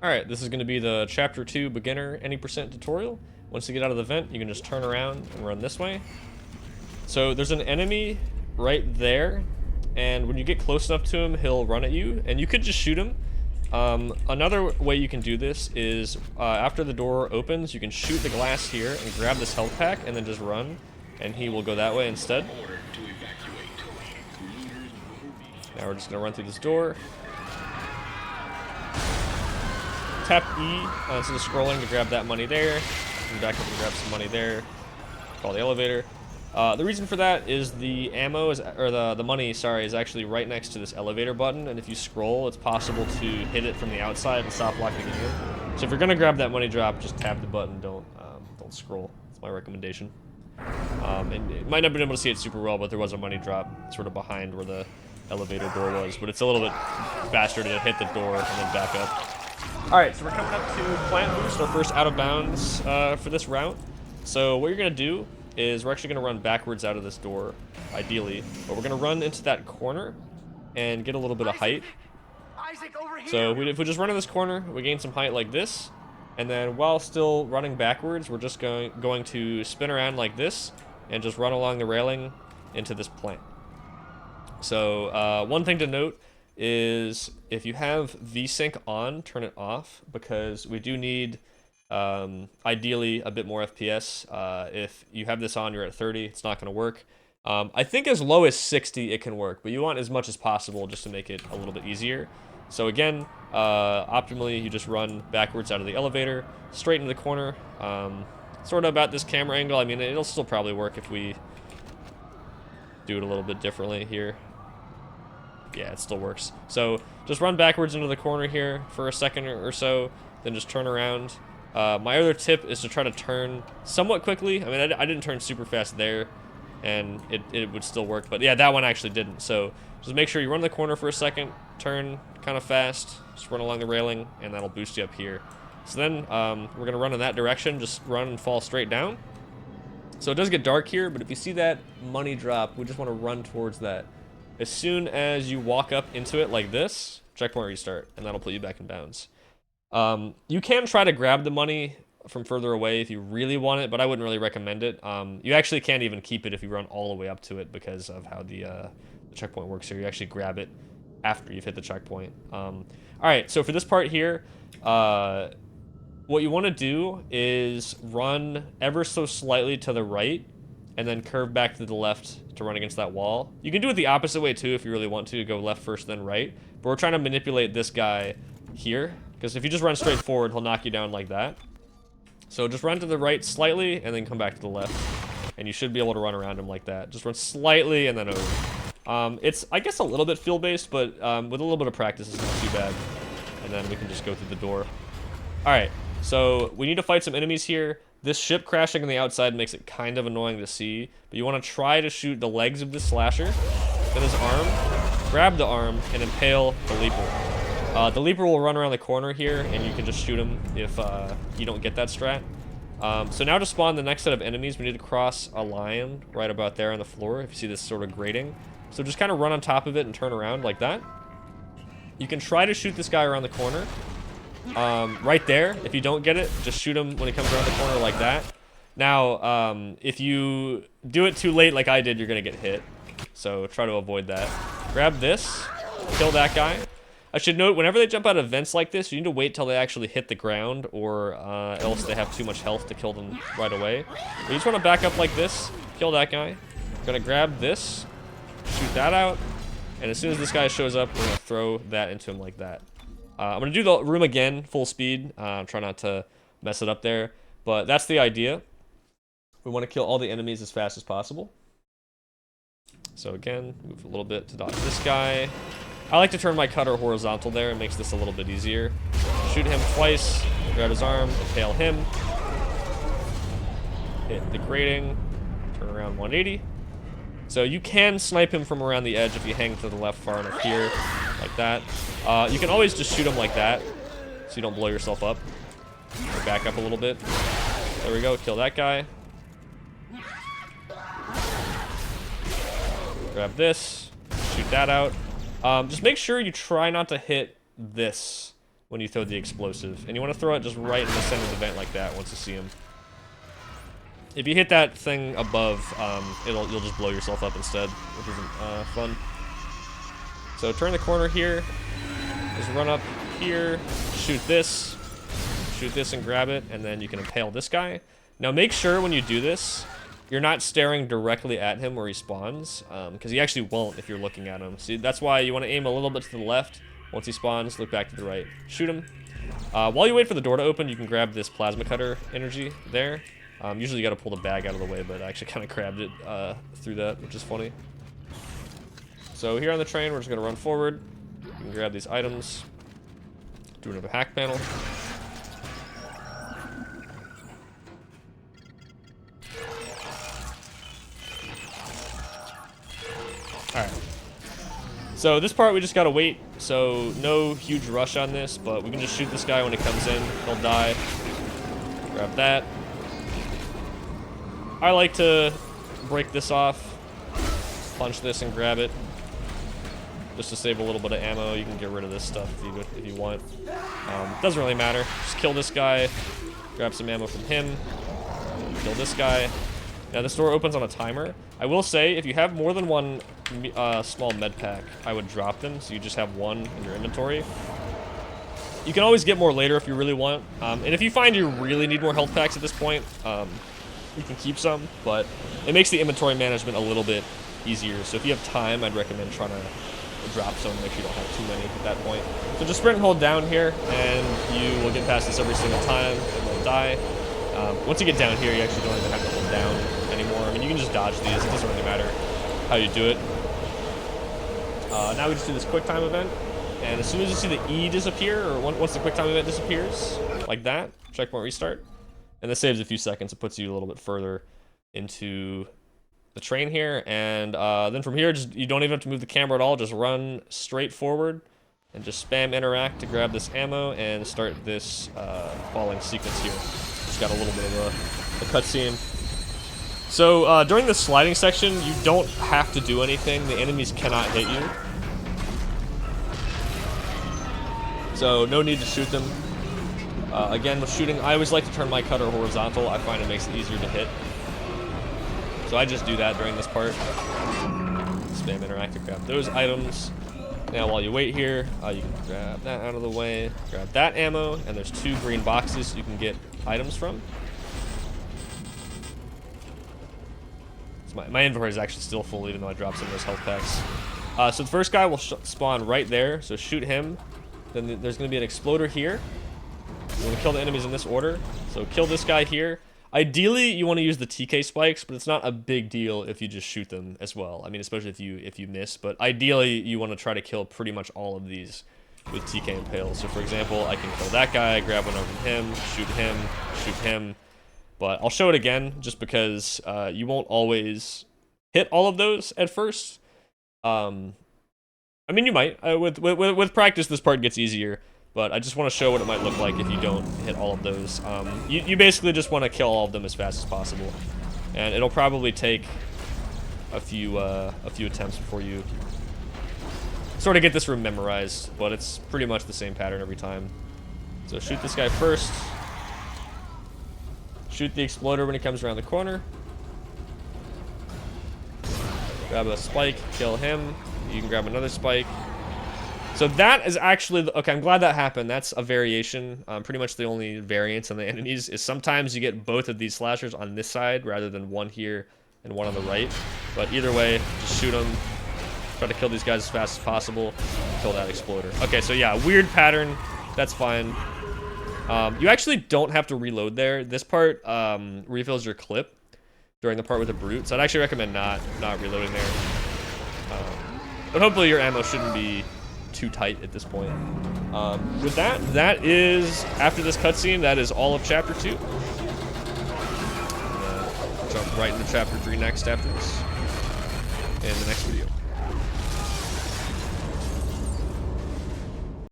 Alright, this is going to be the Chapter 2 Beginner Any Percent tutorial. Once you get out of the vent, you can just turn around and run this way. So there's an enemy right there, and when you get close enough to him, he'll run at you, and you could just shoot him. Another way you can do this is, after the door opens, you can shoot the glass here and grab this health pack, and then just run, and he will go that way instead. Now we're just going to run through this door. Tap E instead of scrolling to grab that money there. And back up and grab some money there. Call the elevator. The reason for that is the ammo is, or the money, sorry, is actually right next to this elevator button. And if you scroll, it's possible to hit it from the outside and stop locking it in. So if you're gonna grab that money drop, just tap the button. Don't scroll. That's my recommendation. And it might not have been able to see it super well, but there was a money drop sort of behind where the elevator door was. But it's a little bit faster to hit the door and then back up. Alright, so we're coming up to Plant Boost, our first out of bounds for this route. So what you're going to do is we're actually going to run backwards out of this door, ideally. But we're going to run into that corner and get a little bit of height. So if we just run in this corner, we gain some height like this. And then while still running backwards, we're just going to spin around like this and just run along the railing into this plant. So one thing to note is if you have VSync on, turn it off, because we do need ideally a bit more FPS. If you have this on, you're at 30, it's not going to work. I think as low as 60 it can work, but you want as much as possible just to make it a little bit easier. So again, optimally you just run backwards out of the elevator, straight into the corner, sort of about this camera angle. I mean, it'll still probably work if we do it a little bit differently here. Yeah, it still works. So just run backwards into the corner here for a second or so, then just turn around. My other tip is to try to turn somewhat quickly. I mean, I didn't turn super fast there, and it would still work. But yeah, that one actually didn't. So just make sure you run the corner for a second, turn kind of fast, just run along the railing, and that'll boost you up here. So then we're going to run in that direction, just run and fall straight down. So it does get dark here, but if you see that money drop, we just want to run towards that. As soon as you walk up into it like this, checkpoint restart, and that'll put you back in bounds. You can try to grab the money from further away if you really want it, but I wouldn't really recommend it. You actually can't even keep it if you run all the way up to it because of how the checkpoint works here. You actually grab it after you've hit the checkpoint. Alright, so for this part here, what you want to do is run ever so slightly to the right, and then curve back to the left to run against that wall. You can do it the opposite way too if you really want to, go left first then right. But we're trying to manipulate this guy here, because if you just run straight forward, he'll knock you down like that. So just run to the right slightly and then come back to the left. And you should be able to run around him like that. Just run slightly and then over. It's, I guess, a little bit feel-based, but with a little bit of practice, it's not too bad. And then we can just go through the door. Alright, so we need to fight some enemies here. This ship crashing on the outside makes it kind of annoying to see, but you want to try to shoot the legs of this slasher, then his arm, grab the arm, and impale the leaper. The leaper will run around the corner here, and you can just shoot him if you don't get that strat. So now to spawn the next set of enemies, we need to cross a line right about there on the floor, if you see this sort of grating. So just kind of run on top of it and turn around like that. You can try to shoot this guy around the corner. Right there, if you don't get it, just shoot him when he comes around the corner like that. Now, if you do it too late like I did, you're gonna get hit. So try to avoid that. Grab this, kill that guy. I should note, whenever they jump out of vents like this, you need to wait till they actually hit the ground, or else they have too much health to kill them right away. But you just want to back up like this, kill that guy. Gonna grab this, shoot that out, and as soon as this guy shows up, we're gonna throw that into him like that. I'm going to do the room again, full speed. Try not to mess it up there. But that's the idea. We want to kill all the enemies as fast as possible. So again, move a little bit to dodge this guy. I like to turn my cutter horizontal there. It makes this a little bit easier. Shoot him twice. Grab his arm. Impale him. Hit the grating. Turn around 180. So you can snipe him from around the edge if you hang to the left far enough here, like that. You can always just shoot him like that, so you don't blow yourself up. Back up a little bit. There we go, kill that guy. Grab this, shoot that out. Just make sure you try not to hit this when you throw the explosive. And you want to throw it just right in the center of the vent like that once you see him. If you hit that thing above, you'll just blow yourself up instead, which isn't fun. So turn the corner here, just run up here, shoot this and grab it, and then you can impale this guy. Now make sure when you do this, you're not staring directly at him where he spawns, because he actually won't if you're looking at him. See, that's why you want to aim a little bit to the left. Once he spawns, look back to the right. Shoot him. While you wait for the door to open, you can grab this plasma cutter energy there. Usually you got to pull the bag out of the way, but I actually kind of grabbed it through that, which is funny. So here on the train, we're just going to run forward. You can grab these items. Do another hack panel. Alright. So this part we just gotta wait, so no huge rush on this, but we can just shoot this guy when he comes in. He'll die. Grab that. I like to break this off, punch this and grab it, just to save a little bit of ammo. You can get rid of this stuff if you want. Doesn't really matter. Just kill this guy, grab some ammo from him, kill this guy. Now this door opens on a timer. I will say, if you have more than one small med pack, I would drop them, so you just have one in your inventory. You can always get more later if you really want. And if you find you really need more health packs at this point, you can keep some, but it makes the inventory management a little bit easier. So if you have time, I'd recommend trying to drop some, make sure you don't have too many at that point. So just sprint and hold down here, and you will get past this every single time, and they'll die. Once you get down here, you actually don't even have to hold down anymore. I mean, you can just dodge these. It doesn't really matter how you do it. Now we just do this quick time event, and as soon as you see the E disappear, or once the quick time event disappears, like that, checkpoint restart, and this saves a few seconds. It puts you a little bit further into the train here, and then from here, you don't even have to move the camera at all. Just run straight forward and just spam interact to grab this ammo and start this falling sequence here. Just got a little bit of a cutscene. So during the sliding section, you don't have to do anything. The enemies cannot hit you. So no need to shoot them. Again, with shooting, I always like to turn my cutter horizontal. I find it makes it easier to hit. So I just do that during this part. Spam interact to grab those items. Now while you wait here, you can grab that out of the way, grab that ammo, and there's 2 green boxes you can get items from. So my inventory is actually still full even though I dropped some of those health packs. So the first guy will spawn right there, so shoot him. Then there's going to be an exploder here. You want to kill the enemies in this order. So kill this guy here. Ideally, you want to use the TK spikes, but it's not a big deal if you just shoot them as well. I mean, especially if you miss. But ideally, you want to try to kill pretty much all of these with TK impale. So for example, I can kill that guy, grab one over him, shoot him. But I'll show it again just because you won't always hit all of those at first. I mean, you might. With practice, this part gets easier. But I just want to show what it might look like if you don't hit all of those. You basically just want to kill all of them as fast as possible, and it'll probably take a few attempts before you sort of get this room memorized. But it's pretty much the same pattern every time. So shoot this guy first. Shoot the exploder when he comes around the corner. Grab a spike, kill him. You can grab another spike. So that is actually, okay, I'm glad that happened. That's a variation. Pretty much the only variance on the enemies is sometimes you get both of these slashers on this side rather than one here and one on the right. But either way, just shoot them. Try to kill these guys as fast as possible. Kill that exploder. Okay, so yeah, weird pattern. That's fine. You actually don't have to reload there. This part refills your clip during the part with the brute. So I'd actually recommend not reloading there. But hopefully your ammo shouldn't be too tight at this point. With that is, after this cutscene, that is all of Chapter 2. Jump right into Chapter 3 next after this, in the next video.